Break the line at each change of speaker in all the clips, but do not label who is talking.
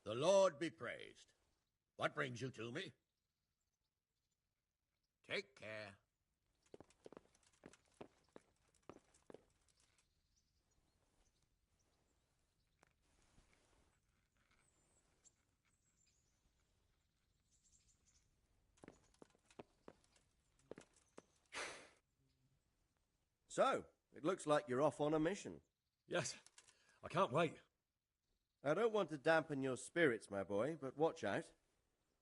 The Lord be praised. What brings you to me? Take care.
So, it looks like you're off on a mission.
Yes, I can't wait.
I don't want to dampen your spirits, my boy, but watch out.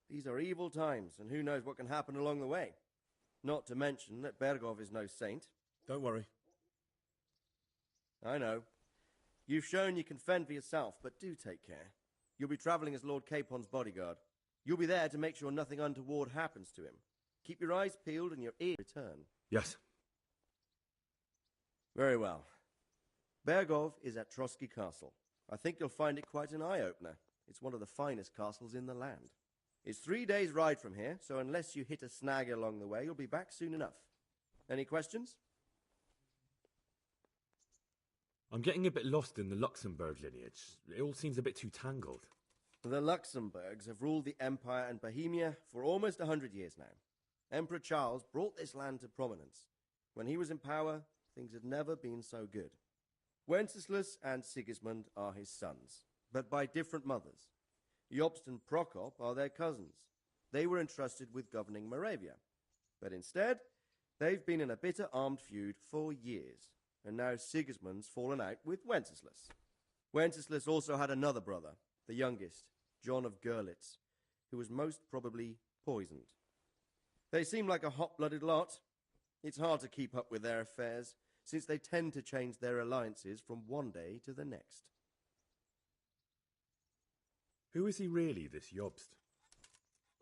These are evil times, and who knows what can happen along the way. Not to mention that Bergov is no saint.
Don't worry.
I know. You've shown you can fend for yourself, but do take care. You'll be travelling as Lord Capon's bodyguard. You'll be there to make sure nothing untoward happens to him. Keep your eyes peeled and your ears return.
Yes.
Very well. Bergov is at Trotsky Castle. I think you'll find it quite an eye-opener. It's one of the finest castles in the land. It's 3 days' ride from here, so unless you hit a snag along the way, you'll be back soon enough. Any questions?
I'm getting a bit lost in the Luxembourg lineage. It all seems a bit too tangled.
The Luxembourgs have ruled the Empire and Bohemia for almost 100 years now. Emperor Charles brought this land to prominence. When he was in power, things had never been so good. Wenceslas and Sigismund are his sons, but by different mothers. Jobst and Prokop are their cousins. They were entrusted with governing Moravia. But instead, they've been in a bitter armed feud for years, and now Sigismund's fallen out with Wenceslas. Wenceslas also had another brother, the youngest, John of Görlitz, who was most probably poisoned. They seem like a hot-blooded lot. It's hard to keep up with their affairs, since they tend to change their alliances from one day to the next.
Who is he really, this Jobst?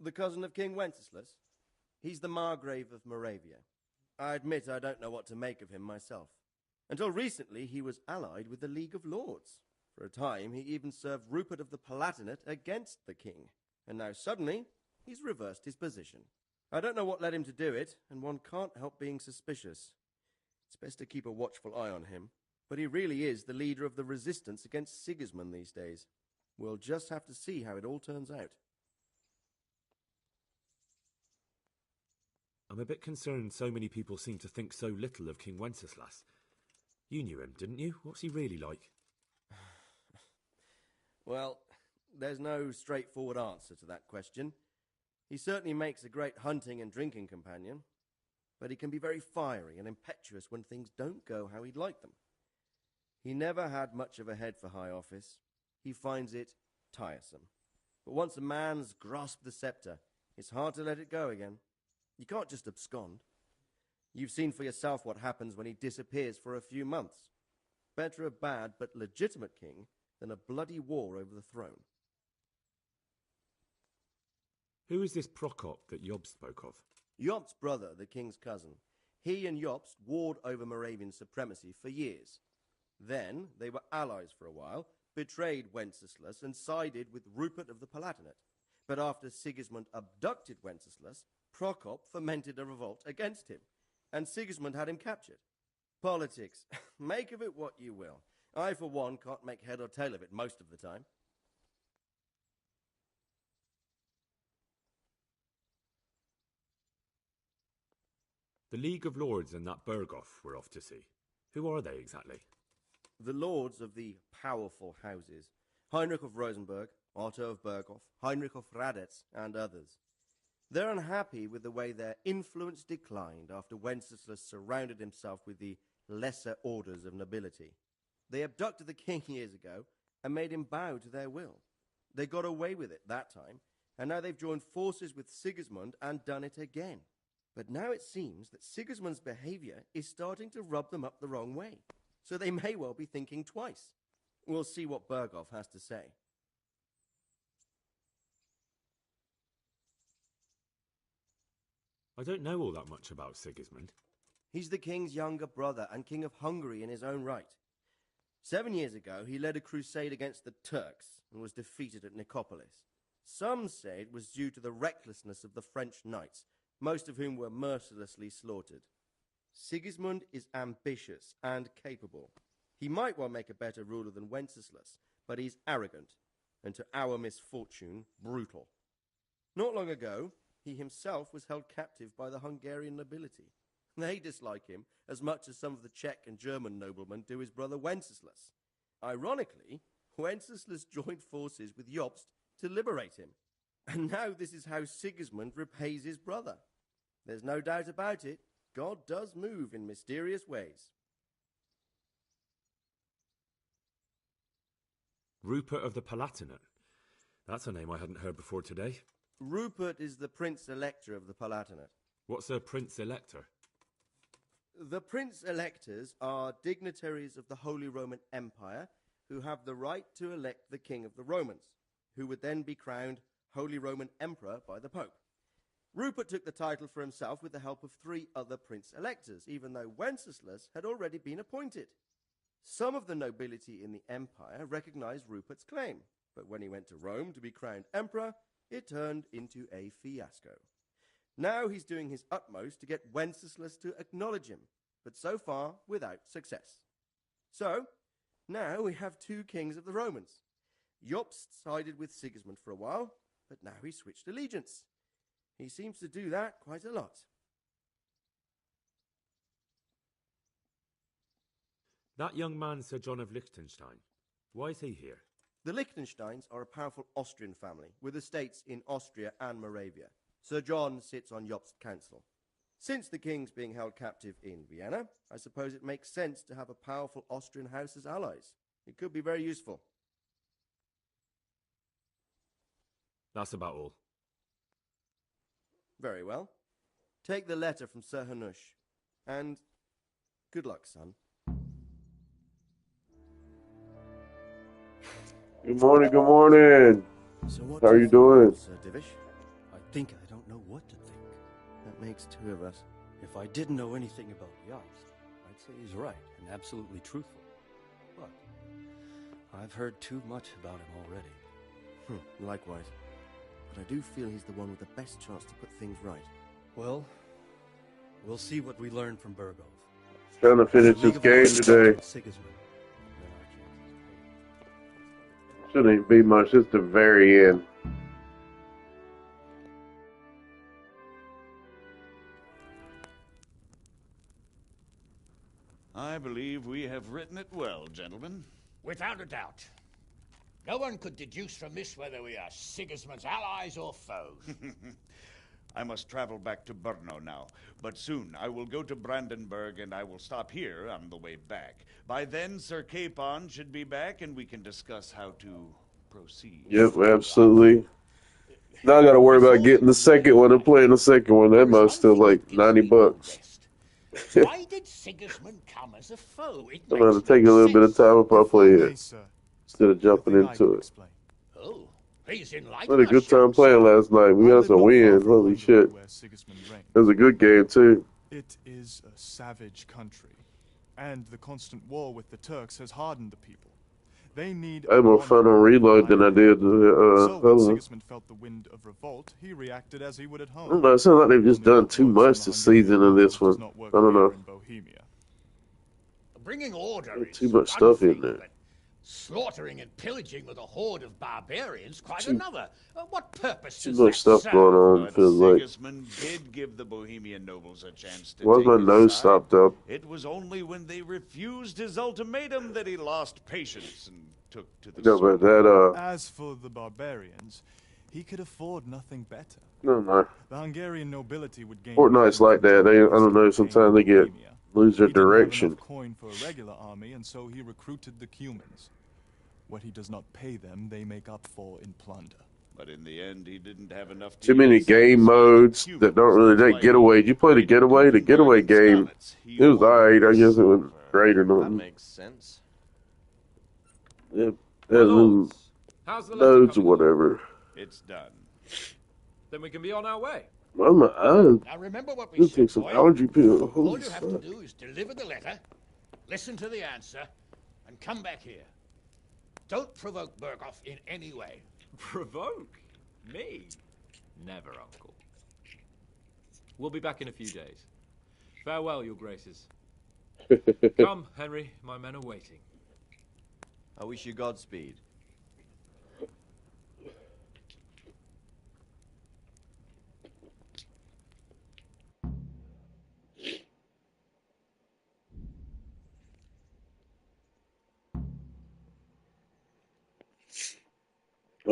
The cousin of King Wenceslas. He's the Margrave of Moravia. I admit I don't know what to make of him myself. Until recently, he was allied with the League of Lords. For a time, he even served Rupert of the Palatinate against the king. And now suddenly, he's reversed his position. I don't know what led him to do it, and one can't help being suspicious. It's best to keep a watchful eye on him, but he really is the leader of the resistance against Sigismund these days. We'll just have to see how it all turns out.
I'm a bit concerned so many people seem to think so little of King Wenceslas. You knew him, didn't you? What's he really like?
Well, there's no straightforward answer to that question. He certainly makes a great hunting and drinking companion, but he can be very fiery and impetuous when things don't go how he'd like them. He never had much of a head for high office. He finds it tiresome. But once a man's grasped the scepter, it's hard to let it go again. You can't just abscond. You've seen for yourself what happens when he disappears for a few months. Better a bad but legitimate king than a bloody war over the throne.
Who is this Prokop that Job spoke of?
Jobst's brother, the king's cousin. He and Jobst warred over Moravian supremacy for years. Then they were allies for a while, betrayed Wenceslas and sided with Rupert of the Palatinate. But after Sigismund abducted Wenceslas, Prokop fomented a revolt against him, and Sigismund had him captured. Politics. Make of it what you will. I, for one, can't make head or tail of it most of the time.
The League of Lords and that Berghoff we're off to see. Who are they exactly?
The lords of the powerful houses. Heinrich of Rosenberg, Otto of Berghoff, Heinrich of Radetz, and others. They're unhappy with the way their influence declined after Wenceslas surrounded himself with the lesser orders of nobility. They abducted the king years ago and made him bow to their will. They got away with it that time, and now they've joined forces with Sigismund and done it again. But now it seems that Sigismund's behavior is starting to rub them up the wrong way, so they may well be thinking twice. We'll see what Berghoff has to say.
I don't know all that much about Sigismund.
He's the king's younger brother and king of Hungary in his own right. 7 years ago, he led a crusade against the Turks and was defeated at Nicopolis. Some say it was due to the recklessness of the French knights, most of whom were mercilessly slaughtered. Sigismund is ambitious and capable. He might well make a better ruler than Wenceslas, but he's arrogant. and to our misfortune, brutal. Not long ago, he himself was held captive by the Hungarian nobility. They dislike him as much as some of the Czech and German noblemen do his brother Wenceslas. Ironically, Wenceslas joined forces with Jobst to liberate him. And now this is how Sigismund repays his brother. There's no doubt about it, God does move in mysterious ways.
Rupert of the Palatinate. That's a name I hadn't heard before today.
Rupert is the Prince-Elector of the Palatinate.
What's a Prince-Elector?
The Prince-Electors are dignitaries of the Holy Roman Empire who have the right to elect the King of the Romans, who would then be crowned Holy Roman Emperor by the Pope. Rupert took the title for himself with the help of 3 other Prince-Electors, even though Wenceslas had already been appointed. Some of the nobility in the empire recognized Rupert's claim, but when he went to Rome to be crowned emperor, it turned into a fiasco. Now he's doing his utmost to get Wenceslas to acknowledge him, but so far without success. So, now we have 2 kings of the Romans. Jobst sided with Sigismund for a while, but now he's switched allegiance. He seems to do that quite a lot.
That young man, Sir John of Liechtenstein. Why is he here?
The Liechtensteins are a powerful Austrian family with estates in Austria and Moravia. Sir John sits on Jobst's council. Since the king's being held captive in Vienna, I suppose it makes sense to have a powerful Austrian house as allies. It could be very useful.
That's about all.
Very well. Take the letter from Sir Hanush. And good luck, son.
Good morning, good morning.
So what
How are you doing?
Sir Divish?
I think I don't know what to think.
That makes 2 of us.
If I didn't know anything about Jobst, I'd say he's right and absolutely truthful. But I've heard too much about him already.
Likewise. But I do feel he's the one with the best chance to put things right.
Well, we'll see what we learn from Burgov.
Trying to finish this game today.
Sigismund.
Shouldn't even be much, just the very end.
I believe we have written it well, gentlemen.
Without a doubt. No one could deduce from this whether we are Sigismund's allies or foes.
I must travel back to Brno now, but soon I will go to Brandenburg and I will stop here on the way back. By then, Sir Capon should be back and we can discuss how to proceed.
Yep, absolutely. Now I gotta worry about getting the second one and playing the second one. That must still like $90.
Why did Sigismund come as a foe?
I'm gonna take a little bit of time if I play it instead of jumping into it.
Oh, he's in
I had a good time playing last night. We got some wins. Holy shit. It was a good game too.
It is a savage country, and the constant war with the Turks has hardened the people. They need.
I had more fun on Reload than I did
So when
other one.
Sigismund felt the wind of revolt, he reacted as he would at
I
home.
don't know, it sounds like they've just done too much this season in this one. I don't know.
In Bohemia.
Bringing order
There's
is
too much stuff
one
in
thing,
there.
but slaughtering and pillaging with a horde of barbarians quite
Too-
another. What purpose
Too
does
much
that
stuff
serve?
going on,
But
feels like.
Sigismund did give the Bohemian nobles a chance to
Why's
take
my
his
nose
side.
stopped up?
It was only when they refused his ultimatum that he lost patience and took to the
No,
sword.
but that,
As for the barbarians, he could afford nothing better.
no, no.
The Hungarian nobility would gain.
Fortnite's like that. They, I don't know, sometimes they get, lose their
He didn't have
direction.
enough coin for a regular army, and so he recruited the Cumans. What he does not pay them, they make up for in plunder.
But in the end, he didn't have enough.
Too many game modes that don't really, that getaway. Did you play the getaway? The getaway game, it was alright. I guess it wasn't great or
That
nothing.
makes sense.
Yeah,
My
loads
lords, how's the letter
or
coming?
whatever.
It's done.
Then we can be on our way.
Why my eyes?
Now remember what we
This
said,
takes some
boy.
allergy pills.
All
Holy
you have to
fuck.
do is deliver the letter, listen to the answer, and come back here. Don't provoke Berghoff in any way.
Provoke? Me? Never, Uncle. We'll be back in a few days. Farewell, your graces. Come, Henry, my men are waiting.
I wish you Godspeed.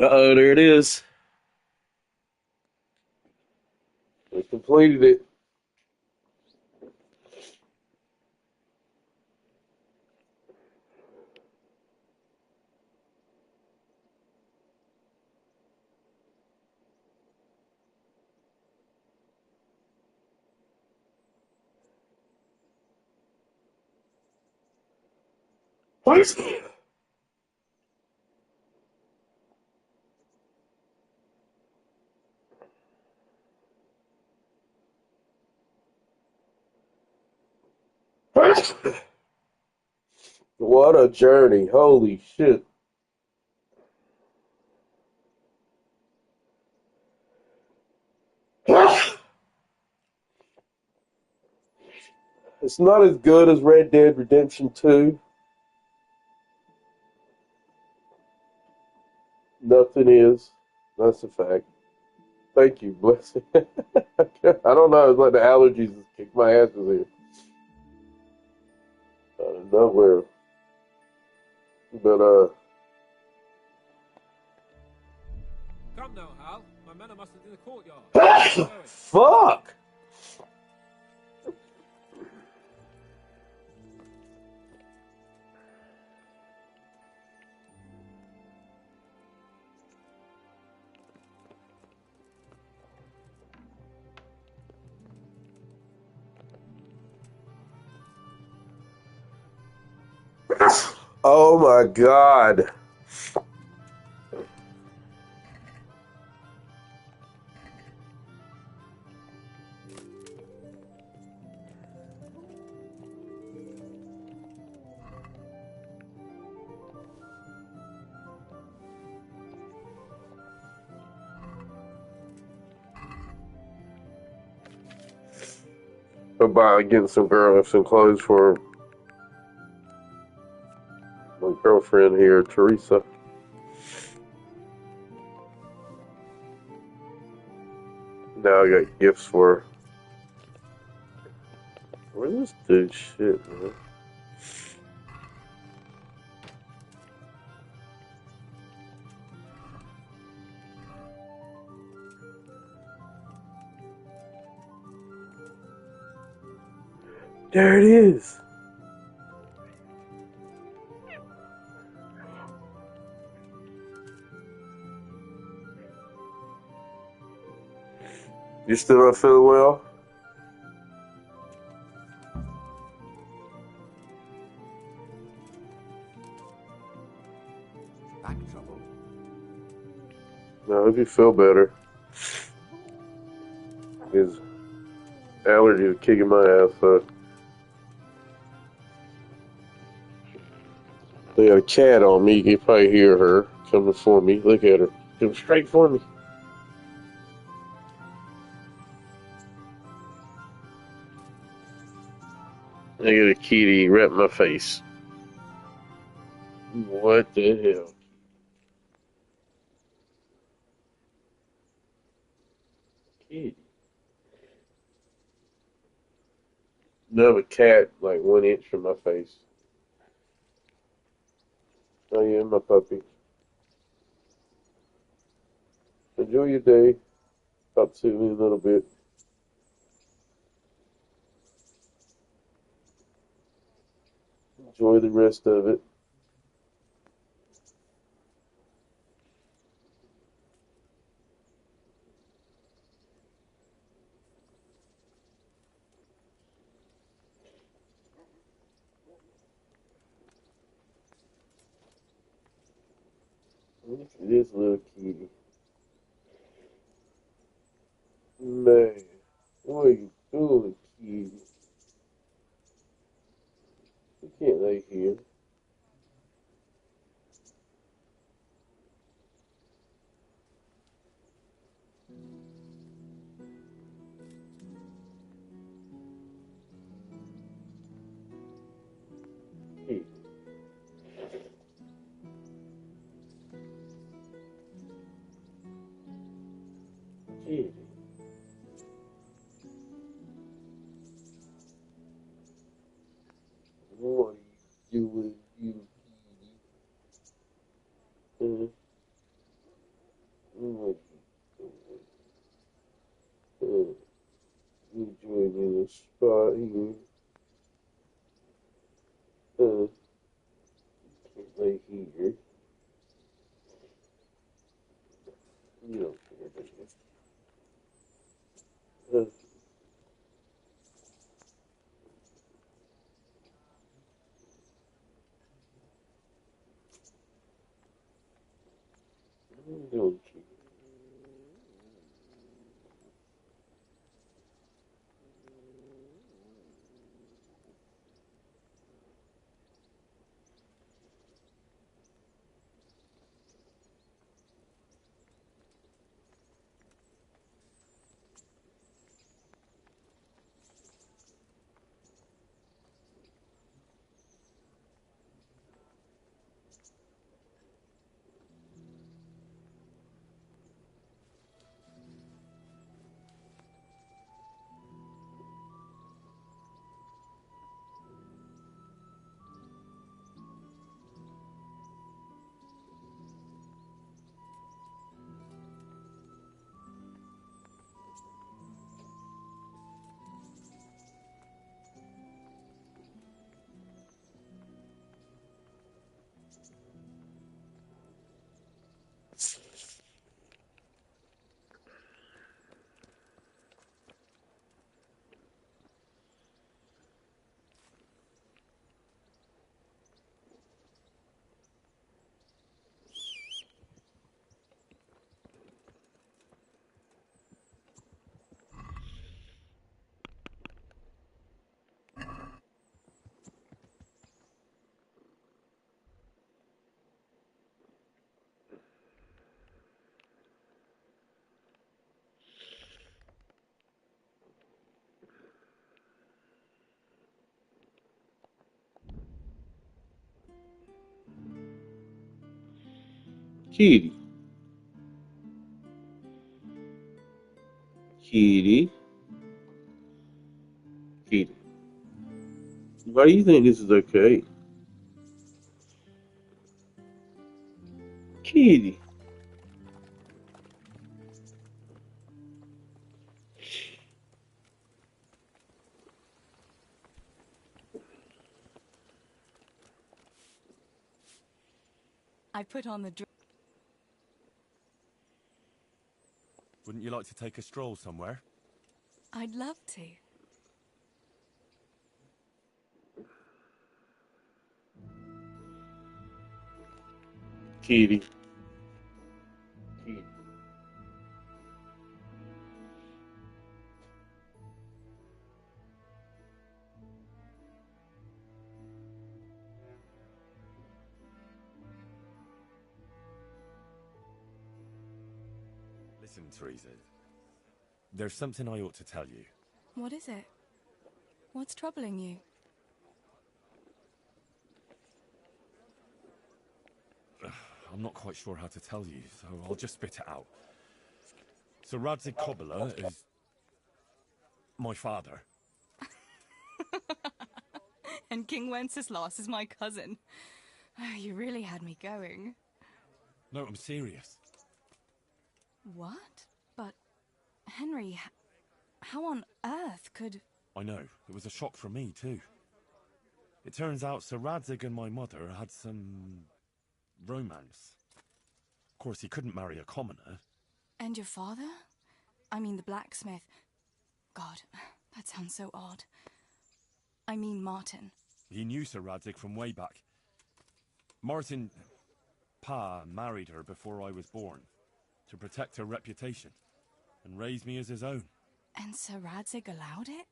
Uh-oh, there it is. We completed it. What? What a journey. Holy shit. It's not as good as Red Dead Redemption 2. Nothing is. That's a fact. Thank you, blessing. I don't know. It's like the allergies just kicked my asses here. Out of nowhere. But,
Come now, Hal. My men are mustered in the courtyard.
fuck! Oh my god. About getting some clothes for my girlfriend here, Teresa. Now I got gifts for her. Where's this dude shit, man? There it is. You still not feeling well?
Back trouble.
I hope you feel better. His allergy is kicking my ass up. They got a cat on me. You can probably hear her coming for me. Look at her. Coming straight for me. I got a kitty right in my face. What the hell? Kitty. Another cat like 1 inch from my face. Oh yeah, my puppy. Enjoy your day. Talk to me in a little bit. Enjoy the rest of it. Look at this little kitty. Man, what are you doing, kitty? You can't lay here. Kitty. Kitty. What are you doing, you kitty? out here. Right here. You don't care, do you? Don't you? Kitty. Kitty. Kitty. Why do you think this is okay? Kitty.
I put on the dress.
Wouldn't you like to take a stroll somewhere?
I'd love to.
Kitty. Kitty.
Listen, Teresa. There's something I ought to tell you.
What is it? What's troubling you?
I'm not quite sure how to tell you, so I'll just spit it out. So Radzig Kobyla is my father.
And King Wenceslas is my cousin. Oh, you really had me going.
No, I'm serious.
What? But, Henry, how on earth could...
I know. It was a shock for me, too. It turns out Sir Radzig and my mother had some... romance. Of course, he couldn't marry a commoner.
And your father? I mean the blacksmith. God, that sounds so odd. I mean Martin.
He knew Sir Radzig from way back. Martin... Pa married her before I was born, to protect her reputation, and raise me as his own.
And Sir Radzig allowed it?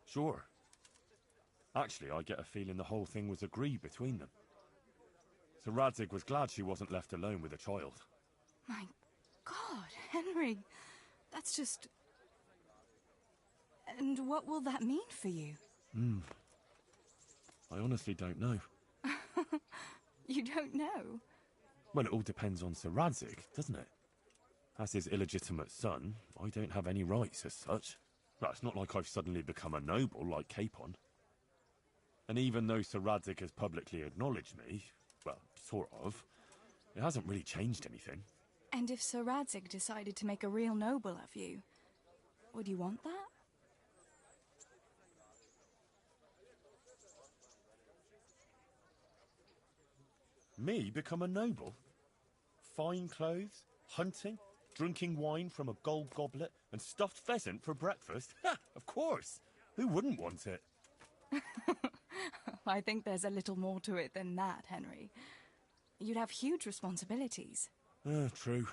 Sure. Actually, I get a feeling the whole thing was agreed between them. Sir Radzig was glad she wasn't left alone with a child.
My God, Henry, that's just... And what will that mean for you?
I honestly don't know.
You don't know?
Well, it all depends on Sir Radzig, doesn't it? As his illegitimate son, I don't have any rights as such. Well, it's not like I've suddenly become a noble like Capon. And even though Sir Radzig has publicly acknowledged me, well, sort of, it hasn't really changed anything.
And if Sir Radzig decided to make a real noble of you, would you want that?
Me become a noble? Fine clothes, hunting, drinking wine from a gold goblet, and stuffed pheasant for breakfast? Ha! Of course! Who wouldn't want it?
I think there's a little more to it than that, Henry. You'd have huge responsibilities.
True.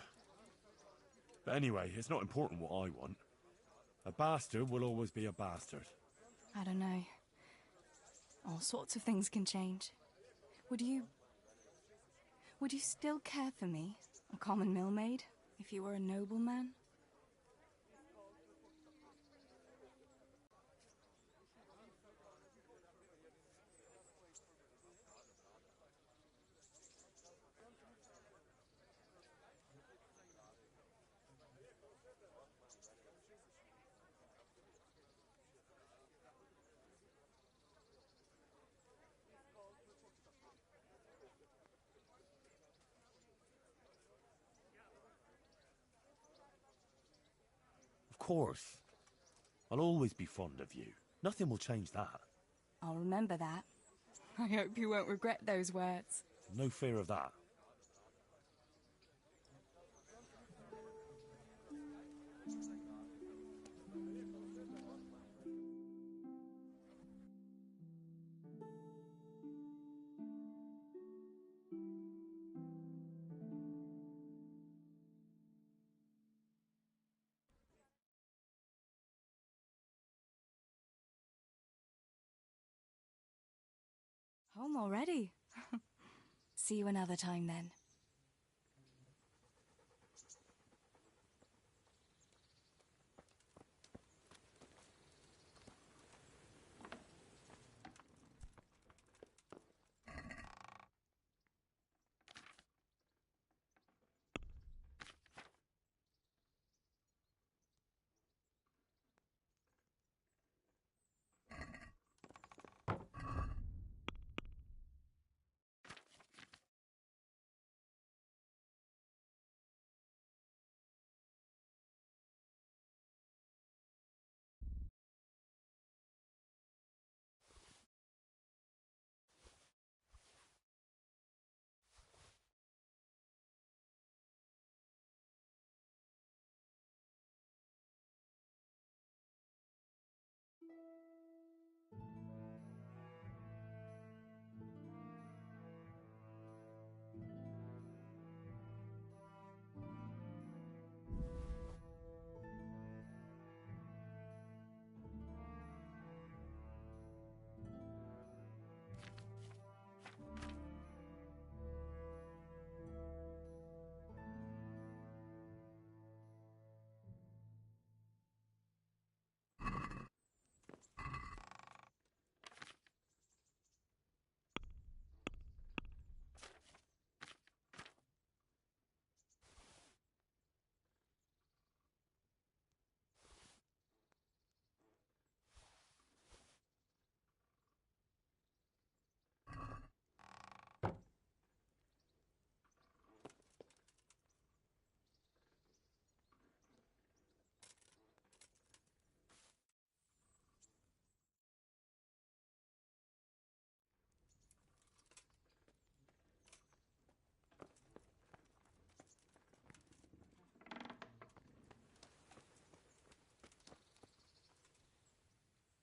But anyway, it's not important what I want. A bastard will always be a bastard.
I don't know. All sorts of things can change. Would you still care for me, a common millmaid, if you were a nobleman?
Of course. I'll always be fond of you. Nothing will change that.
I'll remember that. I hope you won't regret those words.
No fear of that.
Home already. See you another time then.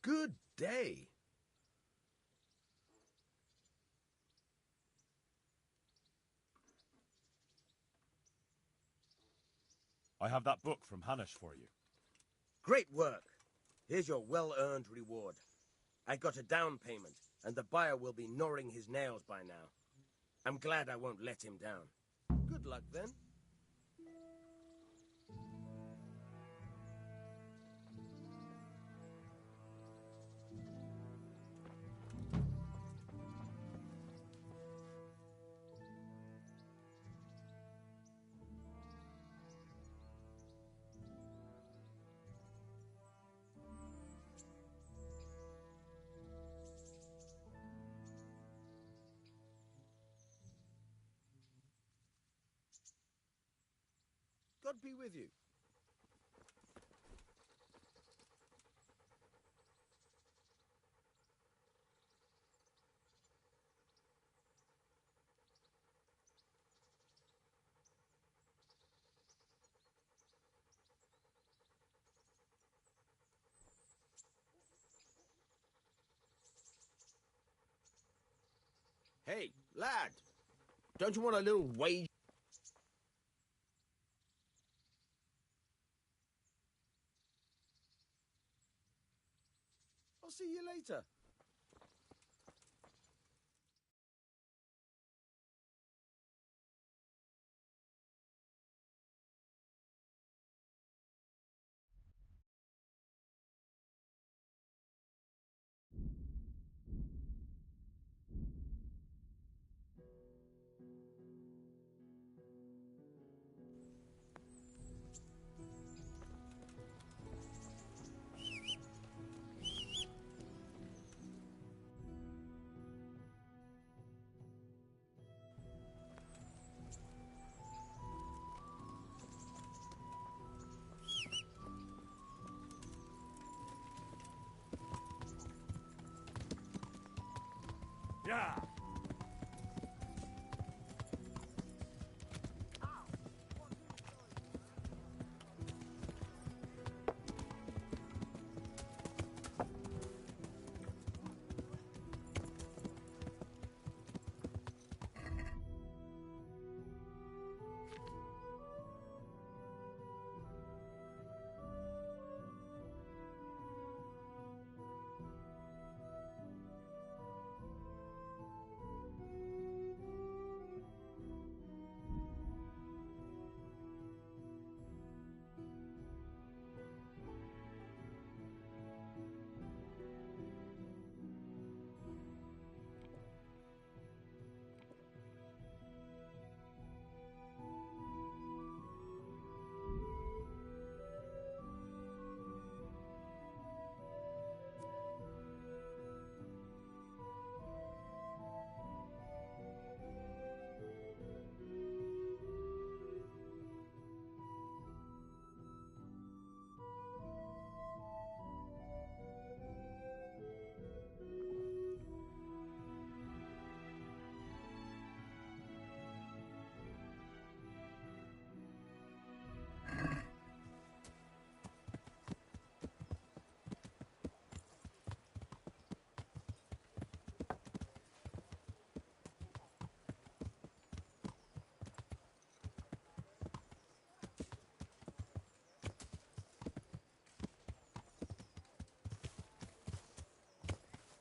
Good day.
I have that book from Hanish for you.
Great work. Here's your well-earned reward. I got a down payment, and the buyer will be gnawing his nails by now. I'm glad I won't let him down. Good luck, then. God be with you. Hey, lad! Don't you want a little wage? I'll see you later.
Yeah.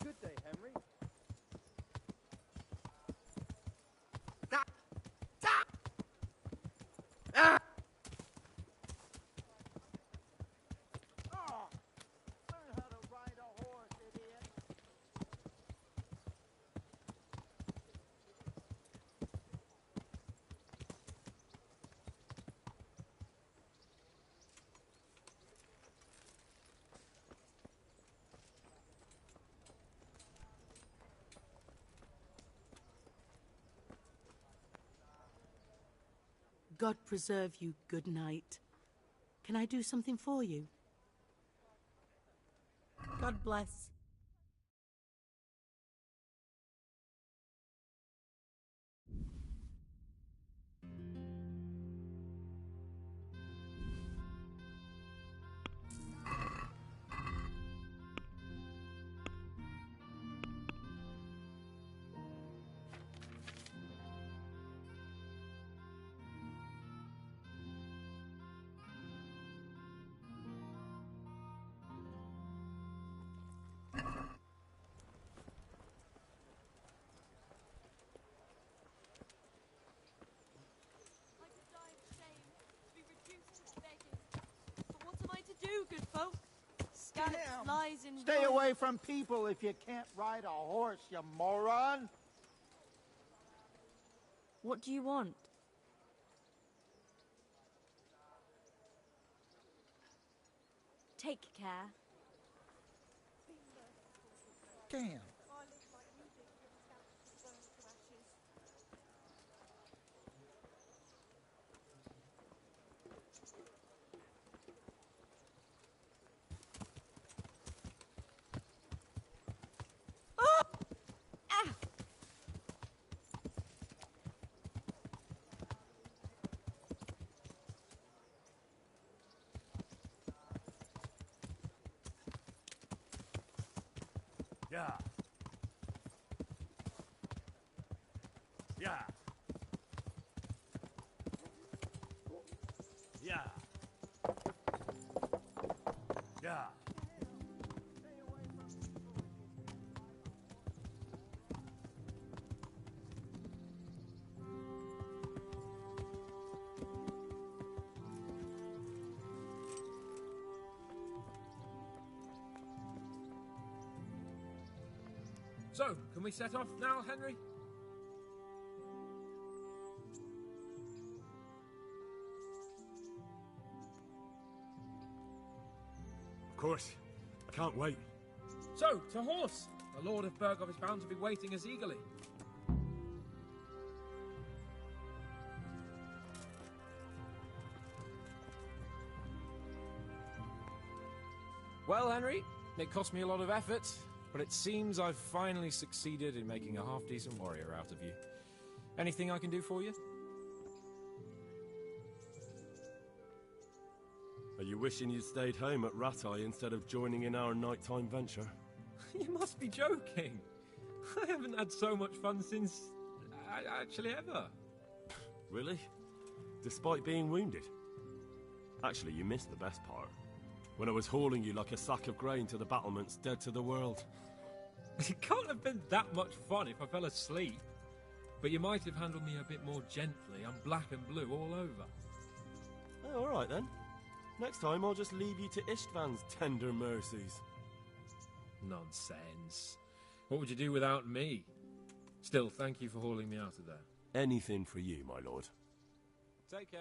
Good day, Henry.
God preserve you, good knight. Can I do something for you? God bless.
Good folk. Scarlet lies in.
Stay away from people if you can't ride a horse, you moron!
What do you want? Take care.
Damn.
Yeah.
Yeah. Yeah. Yeah.
So, can we set off now, Henry?
Of course. I can't wait.
So, to horse! The Lord of Burgov is bound to be waiting us eagerly. Well, Henry, it cost me a lot of effort, but it seems I've finally succeeded in making a half-decent warrior out of you. Anything I can do for you?
Are you wishing you'd stayed home at Ratai instead of joining in our nighttime venture?
You must be joking. I haven't had so much fun since... actually ever.
Really? Despite being wounded? Actually, you missed the best part. When I was hauling you like a sack of grain to the battlements, dead to the world.
It can't have been that much fun if I fell asleep. But you might have handled me a bit more gently. I'm black and blue all over.
Oh, all right then. Next time I'll just leave you to Istvan's tender mercies.
Nonsense. What would you do without me? Still, thank you for hauling me out of there.
Anything for you, my lord.
Take care.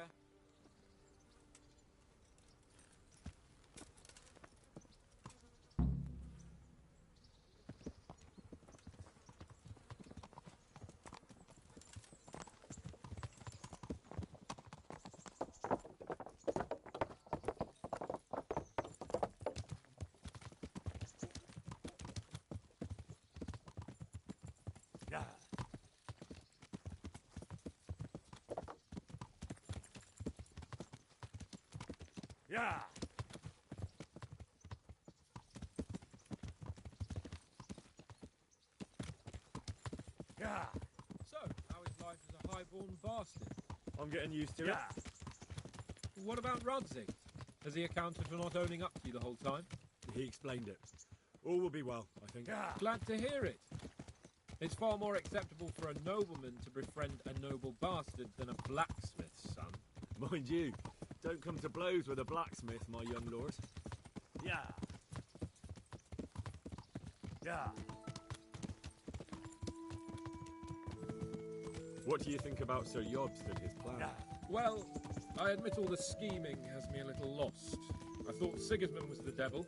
Yeah. Yeah. Yeah.
So, how is life as a highborn bastard?
I'm getting used to
Yeah.
What about Rodzig? Has he accounted for not owning up to you the whole time?
He explained it. All will be well, I think.
Yeah.
Glad to hear it. It's far more acceptable for a nobleman to befriend a noble bastard than a blacksmith's son.
Mind you, don't come to blows with a blacksmith, my young lord.
Yeah. Yeah.
What do you think about Sir Jobst and his plan?
Yeah.
Well, I admit all the scheming has me a little lost. I thought Sigismund was the devil,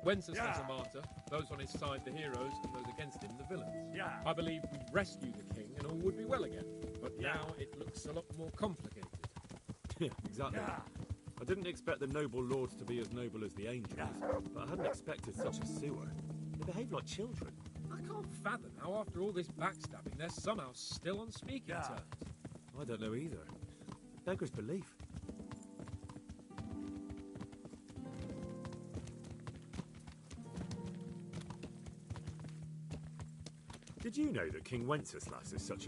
Wenceslas a martyr, those on his side the heroes, and those against him the villains.
Yeah.
I believed we'd rescue the king and all would be well again, but now it looks a lot more complicated.
Yeah, exactly.
Yeah.
I didn't expect the noble lords to be as noble as the angels, but I hadn't expected such a sewer. They behave like children.
I can't fathom how after all this backstabbing they're somehow still on speaking terms.
I don't know either. Beggars belief. Did you know that King Wenceslas is such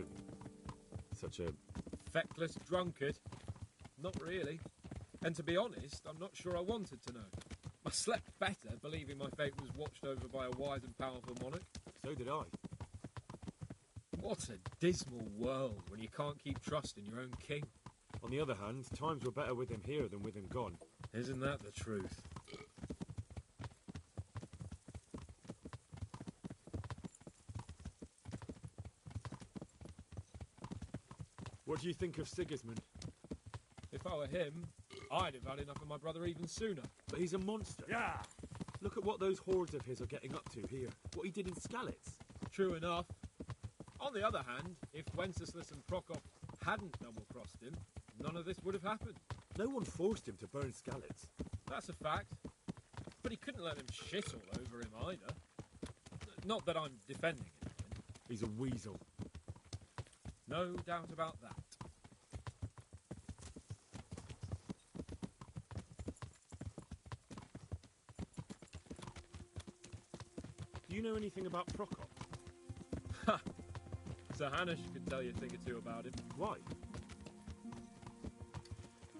a
feckless drunkard? Not really. And to be honest, I'm not sure I wanted to know. I slept better believing my fate was watched over by a wise and powerful monarch.
So did I.
What a dismal world when you can't keep trust in your own king.
On the other hand, times were better with him here than with him gone.
Isn't that the truth?
What do you think of Sigismund?
If I were him, I'd have had enough of my brother even sooner.
But he's a monster.
Yeah.
Look at what those hordes of his are getting up to here. What he did in Skalitz.
True enough. On the other hand, if Wenceslas and Prokop hadn't double-crossed him, none of this would have happened.
No one forced him to burn Skalitz.
That's a fact. But he couldn't let them shit all over him either. Not that I'm defending him.
He's a weasel.
No doubt about that.
Do you know anything about Prokop?
Ha! Sir Hanish could tell you a thing or two about him.
Why?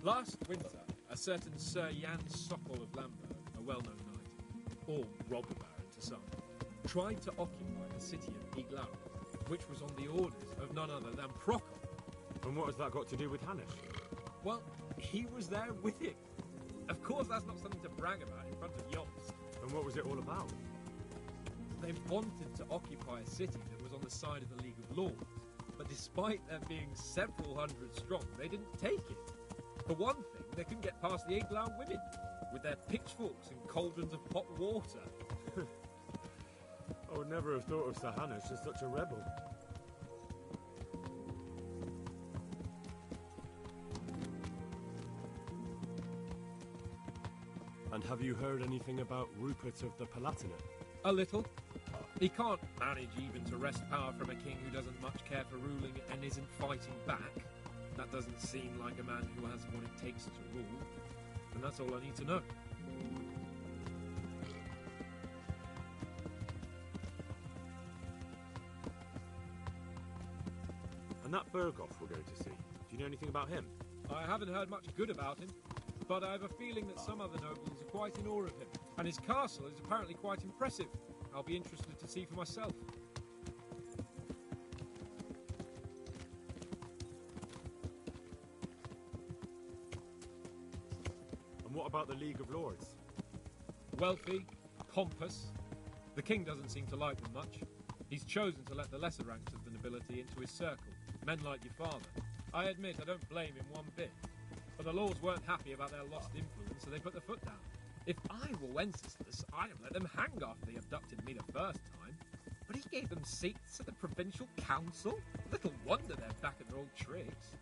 Last winter, a certain Sir Jan Sokol of Lamberg, a well-known knight, or robber baron to some, tried to occupy the city of Iglau, which was on the orders of none other than Prokop.
And what has that got to do with Hanish?
Well, he was there with him. Of course, that's not something to brag about in front of Yost.
And what was it all about?
They wanted to occupy a city that was on the side of the League of Lords, but despite there being several hundred strong, they didn't take it. For one thing, they couldn't get past the Iglau women, with their pitchforks and cauldrons of hot water.
I would never have thought of Sir Hanish as such a rebel.
And have you heard anything about Rupert of the Palatinate?
A little. He can't manage even to wrest power from a king who doesn't much care for ruling and isn't fighting back. That doesn't seem like a man who has what it takes to rule. And that's all I need to know.
And that Berghoff we're going to see, do you know anything about him?
I haven't heard much good about him, but I have a feeling that some other nobles are quite in awe of him. And his castle is apparently quite impressive. I'll be interested to see for myself.
And what about the League of Lords?
Wealthy, pompous. The king doesn't seem to like them much. He's chosen to let the lesser ranks of the nobility into his circle, men like your father. I admit I don't blame him one bit. But the lords weren't happy about their lost influence, so they put their foot down. If I were Wenceslas, I'd have let them hang after they abducted me the first time. But he gave them seats at the provincial council? Little wonder they're back at their old tricks.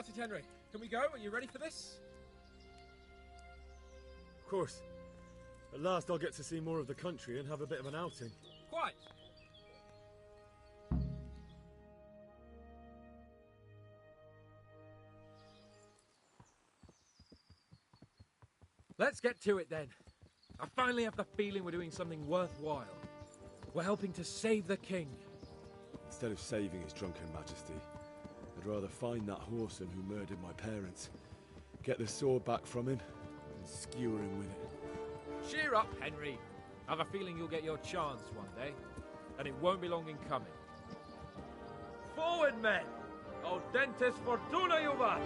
about it, Henry? Can we go? Are you ready for this?
Of course. At last I'll get to see more of the country and have a bit of an outing.
Quite. Let's get to it then. I finally have the feeling we're doing something worthwhile. We're helping to save the king.
Instead of saving his drunken majesty, I'd rather find that whoreson who murdered my parents, get the sword back from him, and skewer him with it.
Cheer up, Henry. I have a feeling you'll get your chance one day, and it won't be long in coming. Forward, men! Audentes fortuna juvat!